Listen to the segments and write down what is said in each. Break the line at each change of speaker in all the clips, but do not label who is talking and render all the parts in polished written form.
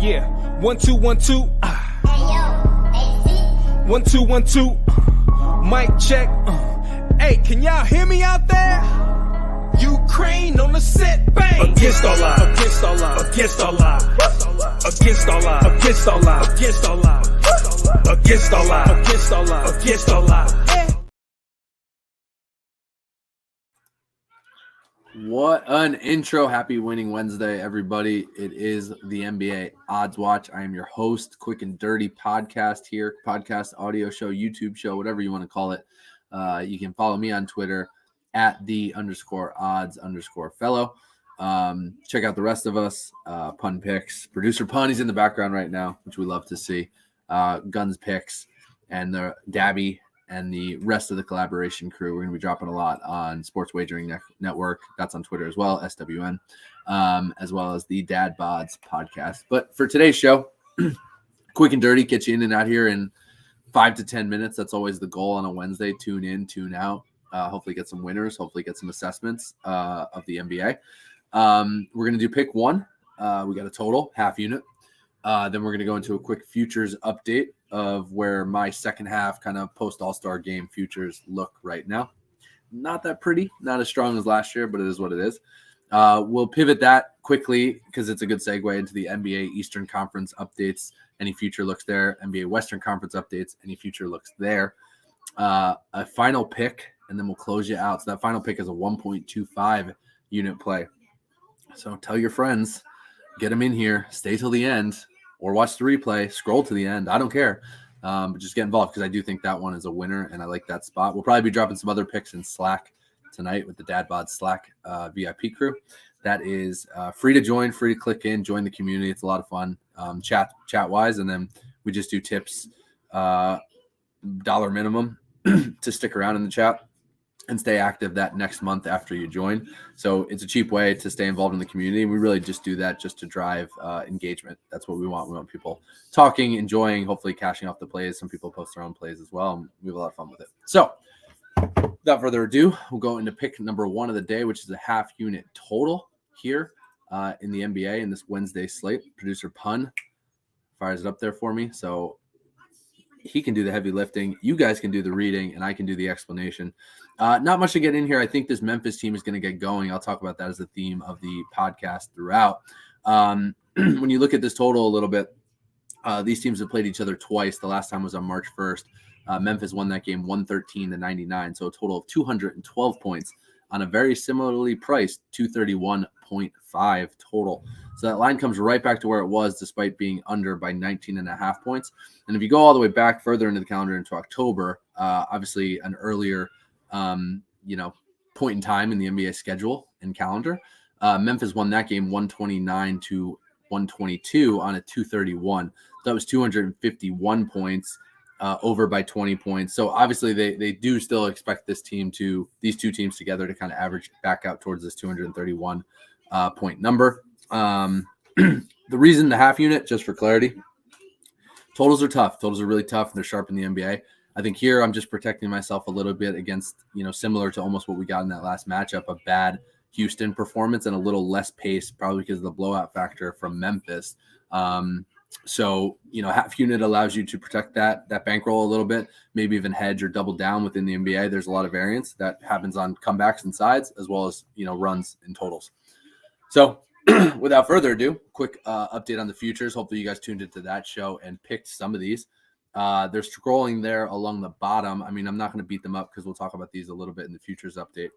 Yeah, 1 2 1 2.
Hey yo, AC.
1 2 1 2. Mic check. Hey, can y'all hear me out there? Ukraine on the set, bang.
Against all odds.
Against all odds.
Against all odds. Against all odds.
Against all odds.
Against all odds. Against all odds.
Against all odds.
Against all odds.
What an intro. Happy Winning Wednesday, everybody. It is the NBA Odds Watch. I am your host, Quick and Dirty podcast here, podcast, audio show, YouTube show, whatever you want to call it. You can follow me on Twitter at @the_odds_fellow. Check out the rest of us, Pun Picks. Producer Pun, he's in the background right now, which we love to see. Guns Picks and the Dabby and the rest of the collaboration crew. We're going to be dropping a lot on Sports Wagering Network. That's on Twitter as well, SWN, as well as the Dad Bods podcast. But for today's show, Quick and Dirty, get you in and out here in 5 to 10 minutes. That's always the goal on a Wednesday. Tune in, tune out. Hopefully get some winners, hopefully get some assessments of the NBA. We're going to do pick one. We got a total, half unit. Then we're going to go into a quick futures update of where my second half kind of post All-Star game futures look right now. Not that pretty, not as strong as last year, but it is what it is. We'll pivot that quickly because it's a good segue into the NBA Eastern Conference updates. Any future looks there. NBA Western Conference updates. Any future looks there. A final pick, and then we'll close you out. So that final pick is a 1.25 unit play. So tell your friends, get them in here, stay till the end, or watch the replay, scroll to the end. I don't care. But just get involved because I do think that one is a winner, and I like that spot. We'll probably be dropping some other picks in Slack tonight with the Dad Bod Slack VIP crew. That is free to join, free to click in, join the community. It's a lot of fun, chat-wise, and then we just do tips, $1 minimum to stick around in the chat and stay active that next month after you join. So it's a cheap way to stay involved in the community. We really just do that just to drive engagement. That's what we want. We want people talking, enjoying, hopefully cashing off the plays. Some people post their own plays as well, and we have a lot of fun with it. So without further ado, we'll go into pick number one of the day, which is a half unit total here in the NBA in this Wednesday slate. Producer Pun fires it up there for me. So he can do the heavy lifting. You guys can do the reading, and I can do the explanation. Not much to get in here. I think this Memphis team is going to get going. I'll talk about that as the theme of the podcast throughout. When you look at this total a little bit, these teams have played each other twice. The last time was on March 1st. Memphis won that game 113-99, so a total of 212 points on a very similarly priced 231.5 total. So that line comes right back to where it was despite being under by 19.5 points. And if you go all the way back further into the calendar into October, obviously an earlier point in time in the NBA schedule and calendar, Memphis won that game 129-122 on a 231. That was 251 points over by 20 points. So obviously they do still expect these two teams together to kind of average back out towards this 231 point number. The reason the half unit, just for clarity, totals are tough. Totals are really tough. And they're sharp in the NBA. I think here I'm just protecting myself a little bit against, similar to almost what we got in that last matchup, a bad Houston performance and a little less pace, probably because of the blowout factor from Memphis. So, half unit allows you to protect that bankroll a little bit, maybe even hedge or double down within the NBA. There's a lot of variance that happens on comebacks and sides, as well as, runs and totals. So without further ado, quick update on the futures. Hopefully you guys tuned into that show and picked some of these. They're scrolling there along the bottom. I mean, I'm not going to beat them up because we'll talk about these a little bit in the futures update.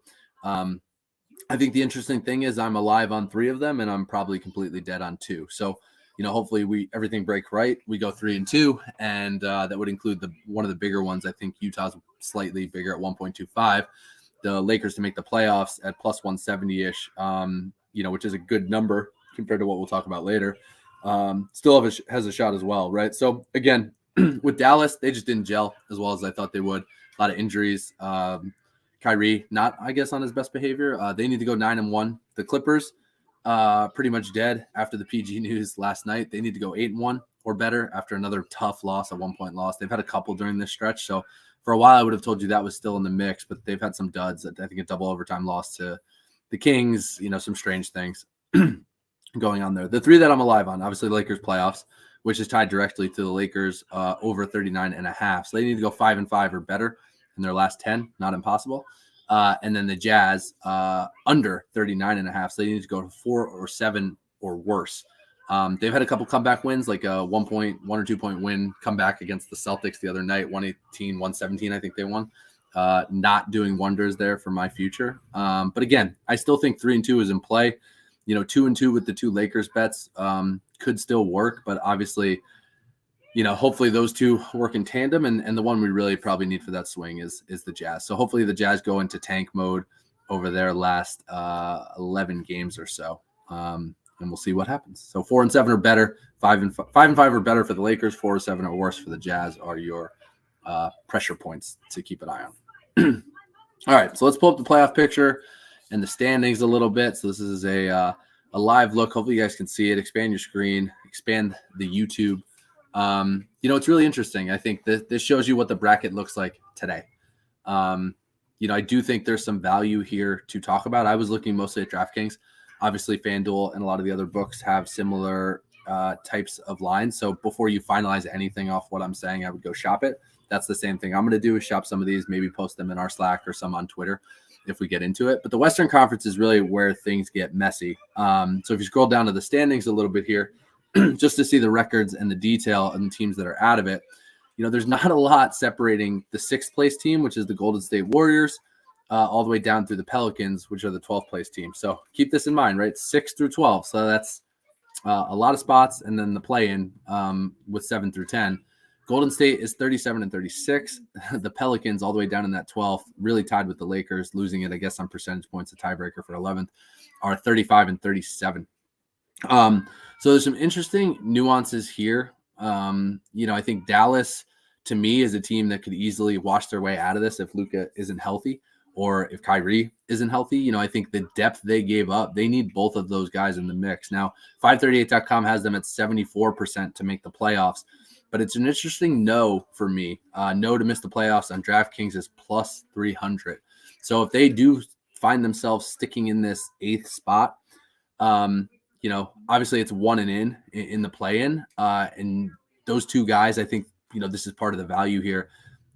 I think the interesting thing is I'm alive on 3 of them and I'm probably completely dead on 2. So, hopefully everything break right. We go 3-2, and that would include one of the bigger ones. I think Utah's slightly bigger at 1.25. The Lakers to make the playoffs at plus 170-ish, which is a good number compared to what we'll talk about later. Still has a shot as well, right? So again, with Dallas, they just didn't gel as well as I thought they would. A lot of injuries. Kyrie, not, I guess, on his best behavior. They need to go 9-1. The Clippers, pretty much dead after the PG news last night. They need to go 8-1 or better after another tough loss, a 1-point loss. They've had a couple during this stretch. So for a while, I would have told you that was still in the mix, but they've had some duds. I think a double overtime loss to the Kings, some strange things. going on there. The three that I'm alive on, obviously, Lakers playoffs, which is tied directly to the Lakers over 39.5. So they need to go 5-5 or better in their last 10. Not impossible. And then the Jazz under 39.5. So they need to go to 4 or 7 or worse. They've had a couple comeback wins, like a 1 or 2 point win comeback against the Celtics the other night, 118, 117, I think they won. Not doing wonders there for my future. But again, I still think 3-2 is in play. 2-2 with the two Lakers bets could still work, but obviously, hopefully those two work in tandem. And the one we really probably need for that swing is the Jazz. So hopefully the Jazz go into tank mode over their last 11 games or so. And we'll see what happens. So 4-7 or better, 5-5 or better for the Lakers, 4-7 or worse for the Jazz are your pressure points to keep an eye on. All right, so let's pull up the playoff picture and the standings a little bit. So this is a live look. Hopefully you guys can see it. Expand your screen, expand the YouTube. It's really interesting. I think this shows you what the bracket looks like today. I do think there's some value here to talk about. I was looking mostly at DraftKings. Obviously, FanDuel and a lot of the other books have similar types of lines. So before you finalize anything off what I'm saying, I would go shop it. That's the same thing I'm going to do is shop some of these, maybe post them in our Slack or some on Twitter if we get into it. But the Western Conference is really where things get messy. So if you scroll down to the standings a little bit here, just to see the records and the detail and the teams that are out of it, there's not a lot separating the 6th place team, which is the Golden State Warriors, all the way down through the Pelicans, which are the 12th place team. So keep this in mind, right? 6 through 12. So that's a lot of spots. And then the play-in with 7 through 10. Golden State is 37 and 36. The Pelicans all the way down in that 12th, really tied with the Lakers, losing it, I guess, on percentage points, a tiebreaker for 11th, are 35 and 37. So there's some interesting nuances here. I think Dallas, to me, is a team that could easily wash their way out of this if Luka isn't healthy or if Kyrie isn't healthy. I think the depth they gave up, they need both of those guys in the mix. Now, 538.com has them at 74% to make the playoffs. But it's an interesting no for me. No to miss the playoffs on DraftKings is plus 300. So if they do find themselves sticking in this 8th spot, obviously it's 1 and in the play-in. And those two guys, I think, this is part of the value here.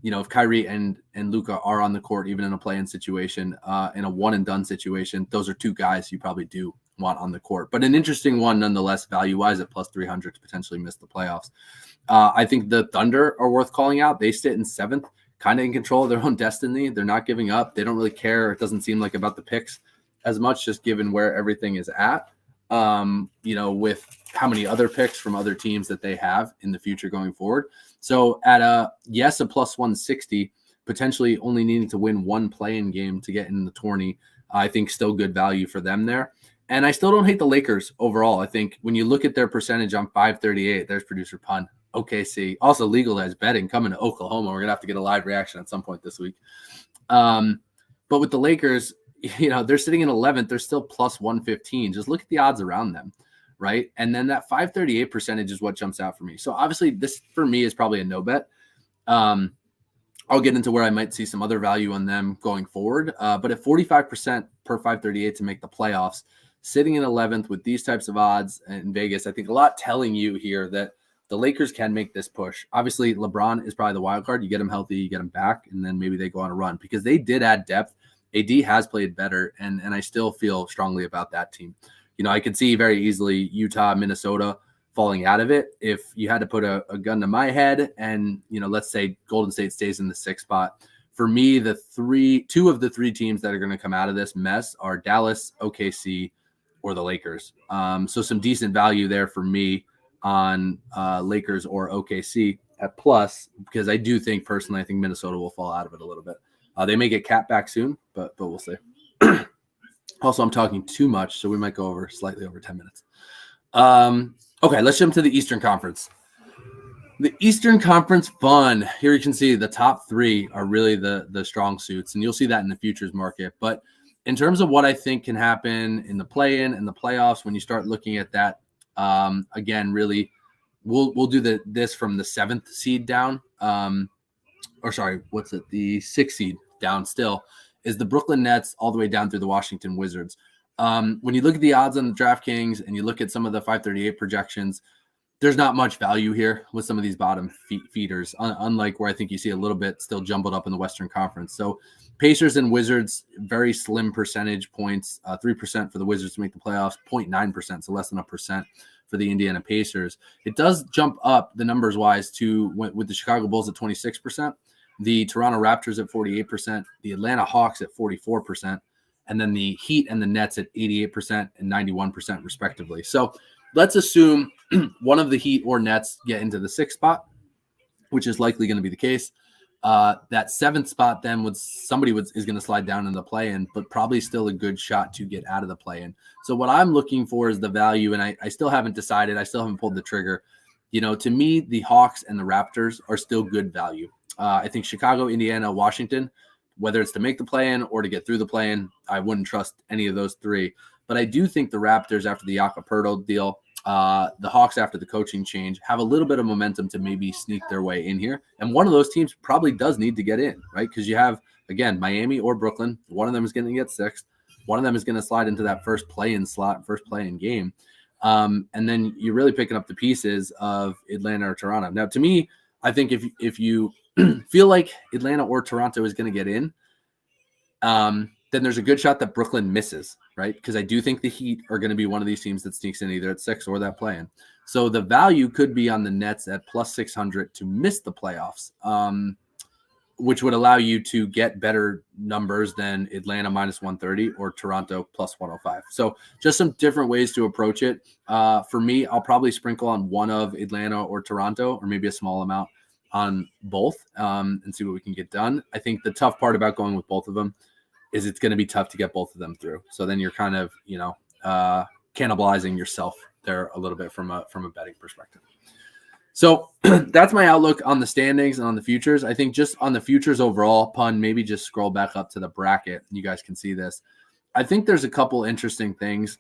If Kyrie and Luka are on the court, even in a play-in situation, in a one-and-done situation, those are two guys you probably do want on the court. But an interesting one nonetheless, value-wise at plus 300 to potentially miss the playoffs. I think the Thunder are worth calling out. They sit in 7th, kind of in control of their own destiny. They're not giving up. They don't really care. It doesn't seem like about the picks as much, just given where everything is at, with how many other picks from other teams that they have in the future going forward. So at a plus 160, potentially only needing to win one play-in game to get in the tourney, I think still good value for them there. And I still don't hate the Lakers overall. I think when you look at their percentage on 538, there's producer pun. OKC, also legalized betting coming to Oklahoma. We're going to have to get a live reaction at some point this week. But with the Lakers, they're sitting in 11th. They're still plus 115. Just look at the odds around them, right? And then that 538 percentage is what jumps out for me. So obviously this for me is probably a no bet. I'll get into where I might see some other value on them going forward. But at 45% per 538 to make the playoffs, sitting in 11th with these types of odds in Vegas, I think a lot telling you here that the Lakers can make this push. Obviously, LeBron is probably the wild card. You get him healthy, you get him back, and then maybe they go on a run because they did add depth. AD has played better, and I still feel strongly about that team. I could see very easily Utah, Minnesota falling out of it. If you had to put a gun to my head and, let's say Golden State stays in the 6th spot. For me, two of the three teams that are going to come out of this mess are Dallas, OKC, or the Lakers. So some decent value there for me on Lakers or OKC at plus, because I do think personally, I think Minnesota will fall out of it a little bit. They may get Cat back soon, but we'll see. Also, I'm talking too much, so we might go slightly over 10 minutes. Okay, let's jump to the Eastern Conference. The Eastern Conference fun. Here you can see the top 3 are really the strong suits, and you'll see that in the futures market. But in terms of what I think can happen in the play-in and the playoffs, when you start looking at that, again, really, we'll do this from the 7th seed down. The 6th seed down still is the Brooklyn Nets all the way down through the Washington Wizards. When you look at the odds on the DraftKings and you look at some of the 538 projections, there's not much value here with some of these bottom feeders, unlike where I think you see a little bit still jumbled up in the Western Conference. So Pacers and Wizards, very slim percentage points, 3% for the Wizards to make the playoffs, 0.9%, so less than 1% for the Indiana Pacers. It does jump up the numbers wise to with the Chicago Bulls at 26%, the Toronto Raptors at 48%, the Atlanta Hawks at 44%, and then the Heat and the Nets at 88% and 91% respectively. So let's assume one of the Heat or Nets get into the 6th spot, which is likely going to be the case. That 7th spot then is going to slide down in the play-in, but probably still a good shot to get out of the play-in. So what I'm looking for is the value, and I still haven't decided. I still haven't pulled the trigger. To me, the Hawks and the Raptors are still good value. I think Chicago, Indiana, Washington, whether it's to make the play-in or to get through the play-in, I wouldn't trust any of those three. But I do think the Raptors, after the Jakob Poeltl deal, the Hawks, after the coaching change, have a little bit of momentum to maybe sneak their way in here. And one of those teams probably does need to get in, right? Because you have, again, Miami or Brooklyn. One of them is going to get 6th. One of them is going to slide into that first play-in slot, first play-in game. And then you're really picking up the pieces of Atlanta or Toronto. Now, to me, I think if you feel like Atlanta or Toronto is going to get in, then there's a good shot that Brooklyn misses, right? Because I do think the Heat are going to be one of these teams that sneaks in either at 6 or that play-in. So the value could be on the Nets at plus 600 to miss the playoffs, which would allow you to get better numbers than Atlanta minus 130 or Toronto plus 105. So just some different ways to approach it. For me, I'll probably sprinkle on one of Atlanta or Toronto, or maybe a small amount on both, and see what we can get done. I think the tough part about going with both of them is it's going to be tough to get both of them through. So then you're kind of, cannibalizing yourself there a little bit from a betting perspective. So that's my outlook on the standings and on the futures. I think just on the futures overall, Pun, maybe just scroll back up to the bracket and you guys can see this. I think there's a couple interesting things.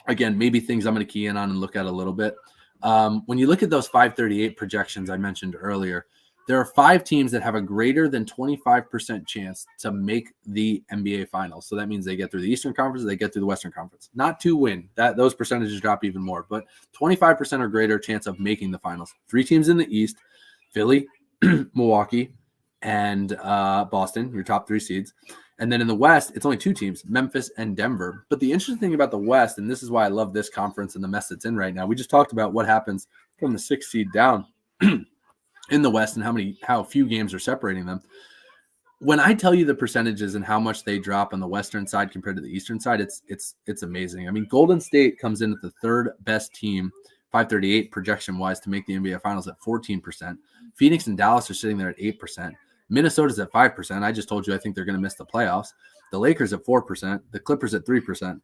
Again, maybe things I'm going to key in on and look at a little bit. When you look at those 538 projections I mentioned earlier, there are 5 teams that have a greater than 25% chance to make the NBA Finals. So that means they get through the Eastern Conference, they get through the Western Conference. Not to win. Those percentages drop even more, but 25% or greater chance of making the Finals. 3 teams in the East: Philly, Milwaukee, and Boston, your top 3 seeds. And then in the West, it's only 2 teams, Memphis and Denver. But the interesting thing about the West, and this is why I love this conference and the mess it's in right now, we just talked about what happens from the 6th seed down in the West and how few games are separating them. When I tell you the percentages and how much they drop on the Western side compared to the Eastern side, it's amazing. I mean, Golden State comes in at the 3rd best team, 538 projection wise, to make the NBA Finals at 14%. Phoenix and Dallas are sitting there at 8%. Minnesota's at 5%. I just told you I think they're going to miss the playoffs. The Lakers at 4%. The Clippers at 3%. The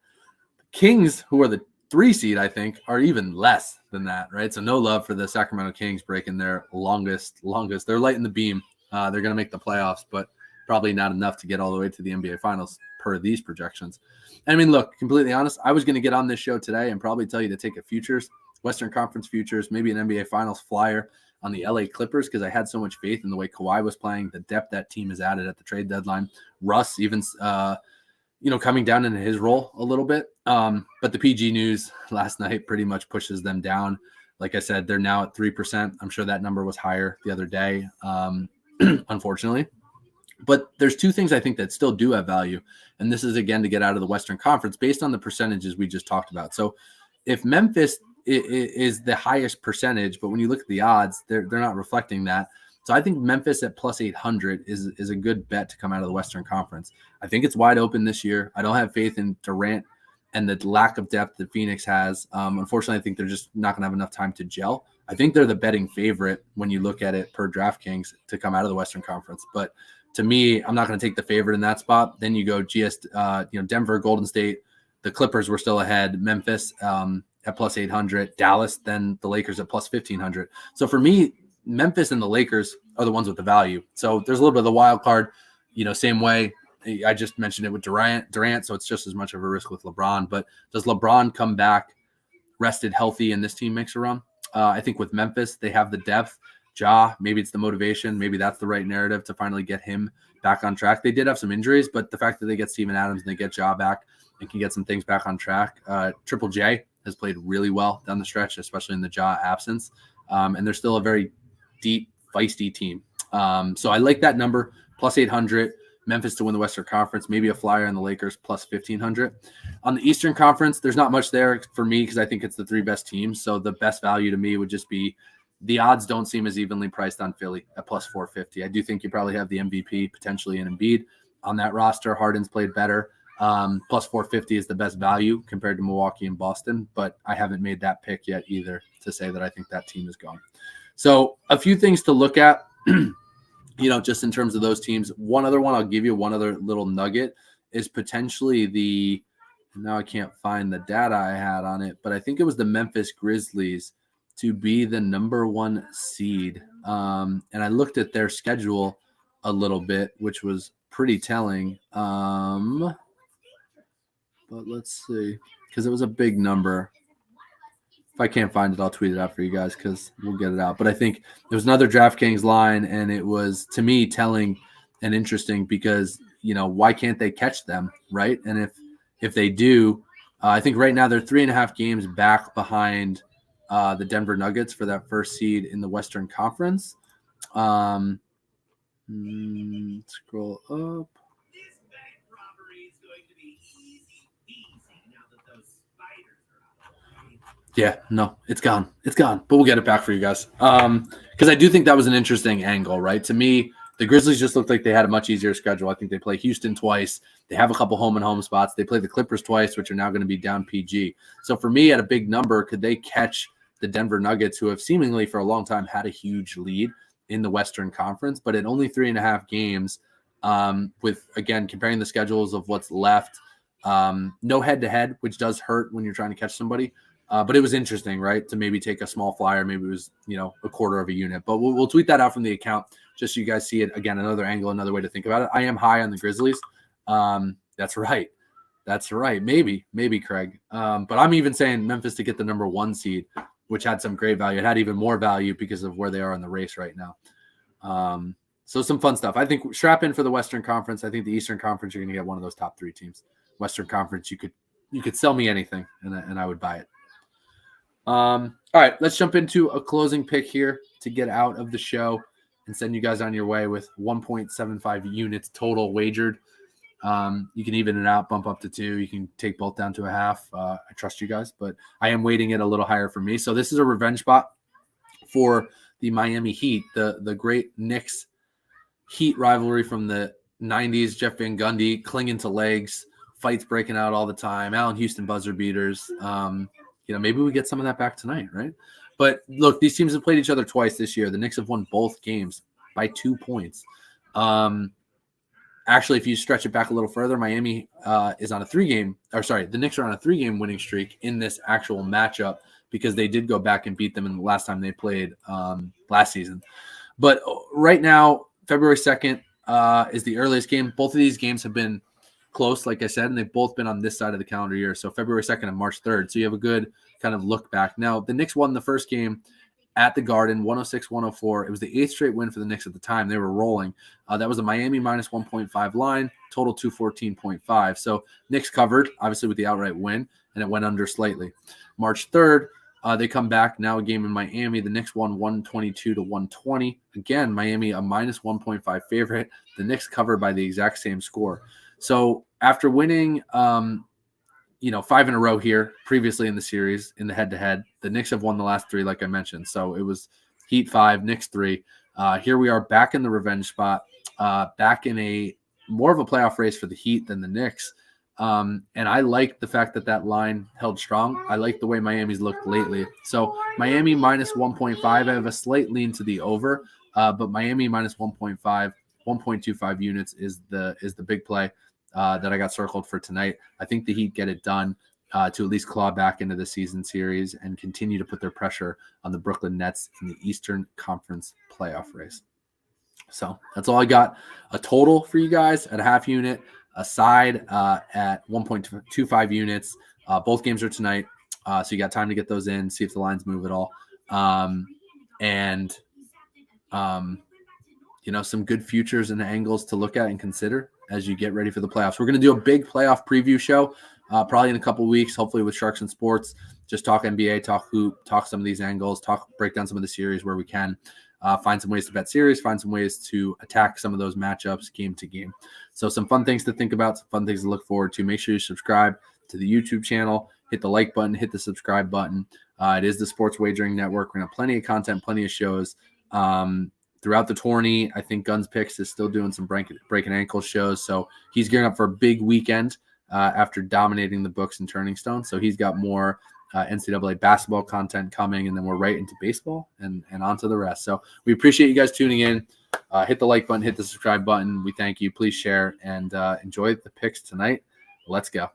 Kings, who are the 3 seed, I think, are even less than that, right? So no love for the Sacramento Kings breaking their longest. They're lighting the beam. They're going to make the playoffs, but probably not enough to get all the way to the NBA Finals per these projections. I mean, look, completely honest, I was going to get on this show today and probably tell you to take a futures, Western Conference futures, maybe an NBA Finals flyer on the LA Clippers, because I had so much faith in the way Kawhi was playing, the depth that team has added at the trade deadline. Russ even coming down into his role a little bit. But the PG news last night pretty much pushes them down. Like I said, they're now at 3%. I'm sure that number was higher the other day, unfortunately. But there's 2 things I think that still do have value. And this is, again, to get out of the Western Conference based on the percentages we just talked about. So if Memphis is the highest percentage, but when you look at the odds, they're not reflecting that. So I think Memphis at plus 800 is a good bet to come out of the Western Conference. I think it's wide open this year. I don't have faith in Durant and the lack of depth that Phoenix has. Unfortunately, I think they're just not going to have enough time to gel. I think they're the betting favorite when you look at it per DraftKings to come out of the Western Conference. But to me, I'm not going to take the favorite in that spot. Then you go Denver, Golden State. The Clippers were still ahead. Memphis at plus 800. Dallas, then the Lakers at plus 1,500. So for me, Memphis and the Lakers are the ones with the value. So there's a little bit of the wild card, same way. I just mentioned it with Durant, so it's just as much of a risk with LeBron. But does LeBron come back rested, healthy, and this team makes a run? I think with Memphis, they have the depth. Ja. Maybe it's the motivation. Maybe that's the right narrative to finally get him back on track. They did have some injuries, but the fact that they get Steven Adams and they get Ja back and can get some things back on track. Triple J has played really well down the stretch, especially in the Ja absence. And they're still a very deep, feisty team. So I like that number, plus 800. Memphis to win the Western Conference, maybe a flyer on the Lakers, plus 1,500. On the Eastern Conference, there's not much there for me because I think it's the three best teams. So the best value to me would just be the odds don't seem as evenly priced on Philly at plus 450. I do think you probably have the MVP potentially in Embiid on that roster. Harden's played better. Plus 450 is the best value compared to Milwaukee and Boston, but I haven't made that pick yet either to say that I think that team is gone. So a few things to look at, just in terms of those teams. One other one, I'll give you one other little nugget is potentially now I can't find the data I had on it, but I think it was the Memphis Grizzlies to be the number 1 seed. And I looked at their schedule a little bit, which was pretty telling. But let's see, because it was a big number. If I can't find it, I'll tweet it out for you guys because we'll get it out. But I think there was another DraftKings line, and it was, to me, telling and interesting because, why can't they catch them, right? And if they do, I think right now they're 3.5 games back behind the Denver Nuggets for that first seed in the Western Conference. Scroll up. Yeah, no, it's gone. It's gone. But we'll get it back for you guys. Because I do think that was an interesting angle, right? To me, the Grizzlies just looked like they had a much easier schedule. I think they play Houston twice. They have a couple home-and-home spots. They play the Clippers twice, which are now going to be down PG. So for me, at a big number, could they catch the Denver Nuggets, who have seemingly for a long time had a huge lead in the Western Conference, but at only 3.5 games, with, again, comparing the schedules of what's left, no head-to-head, which does hurt when you're trying to catch somebody. But it was interesting, right, to maybe take a small flyer. Maybe it was, a quarter of a unit. But we'll tweet that out from the account just so you guys see it. Again, another angle, another way to think about it. I am high on the Grizzlies. That's right. That's right. Maybe, Craig. But I'm even saying Memphis to get the number 1 seed, which had some great value. It had even more value because of where they are in the race right now. So some fun stuff. I think strap in for the Western Conference. I think the Eastern Conference, you're going to get one of those top 3 teams. Western Conference, you could sell me anything, and I would buy it. All right, let's jump into a closing pick here to get out of the show and send you guys on your way with 1.75 units total wagered. You can even it out, bump up to 2. You can take both down to 1/2. I trust you guys, but I am weighting it a little higher for me. So this is a revenge spot for the Miami Heat, the great Knicks Heat rivalry from the 90s. Jeff Van Gundy clinging to legs, fights breaking out all the time, Allen Houston buzzer beaters. Maybe we get some of that back tonight, right? But look, these teams have played each other twice this year. The Knicks have won both games by 2 points. Actually, if you stretch it back a little further, Miami is on a 3-game, the Knicks are on a 3-game winning streak in this actual matchup because they did go back and beat them in the last time they played last season. But right now, February 2nd is the earliest game. Both of these games have been close, like I said, and they've both been on this side of the calendar year. So February 2nd and March 3rd. So you have a good kind of look back. Now, the Knicks won the first game at the Garden, 106-104. It was the 8th straight win for the Knicks at the time. They were rolling. That was a Miami minus 1.5 line, total 214.5. So Knicks covered, obviously, with the outright win, and it went under slightly. March 3rd, they come back. Now a game in Miami. The Knicks won 122-120. Again, Miami a minus 1.5 favorite. The Knicks covered by the exact same score. So after winning, 5 in a row here previously in the series in the head-to-head, the Knicks have won the last 3, like I mentioned. So it was Heat 5, Knicks 3. Here we are back in the revenge spot, back in a more of a playoff race for the Heat than the Knicks. And I like the fact that line held strong. I like the way Miami's looked lately. So Miami minus 1.5. I have a slight lean to the over, but Miami minus 1.5, 1.25 units is the big play that I got circled for tonight. I think the Heat get it done to at least claw back into the season series and continue to put their pressure on the Brooklyn Nets in the Eastern Conference playoff race. So that's all I got. A total for you guys at a half unit, a side at 1.25 units. Both games are tonight, so you got time to get those in, see if the lines move at all. And some good futures and angles to look at and consider as you get ready for the playoffs. We're going to do a big playoff preview show probably in a couple weeks, hopefully with Sharks and Sports. Just talk NBA, talk hoop, talk some of these angles, break down some of the series where we can, find some ways to bet series, find some ways to attack some of those matchups game to game. So some fun things to think about, some fun things to look forward to. Make sure you subscribe to the YouTube channel, hit the like button, hit the subscribe button. It is the Sports Wagering Network. We're going to have plenty of content, plenty of shows. Throughout the tourney, I think Guns Picks is still doing some breaking ankle shows. So he's gearing up for a big weekend after dominating the books in Turning Stone. So he's got more NCAA basketball content coming, and then we're right into baseball and on to the rest. So we appreciate you guys tuning in. Hit the like button, hit the subscribe button. We thank you. Please share and enjoy the picks tonight. Let's go.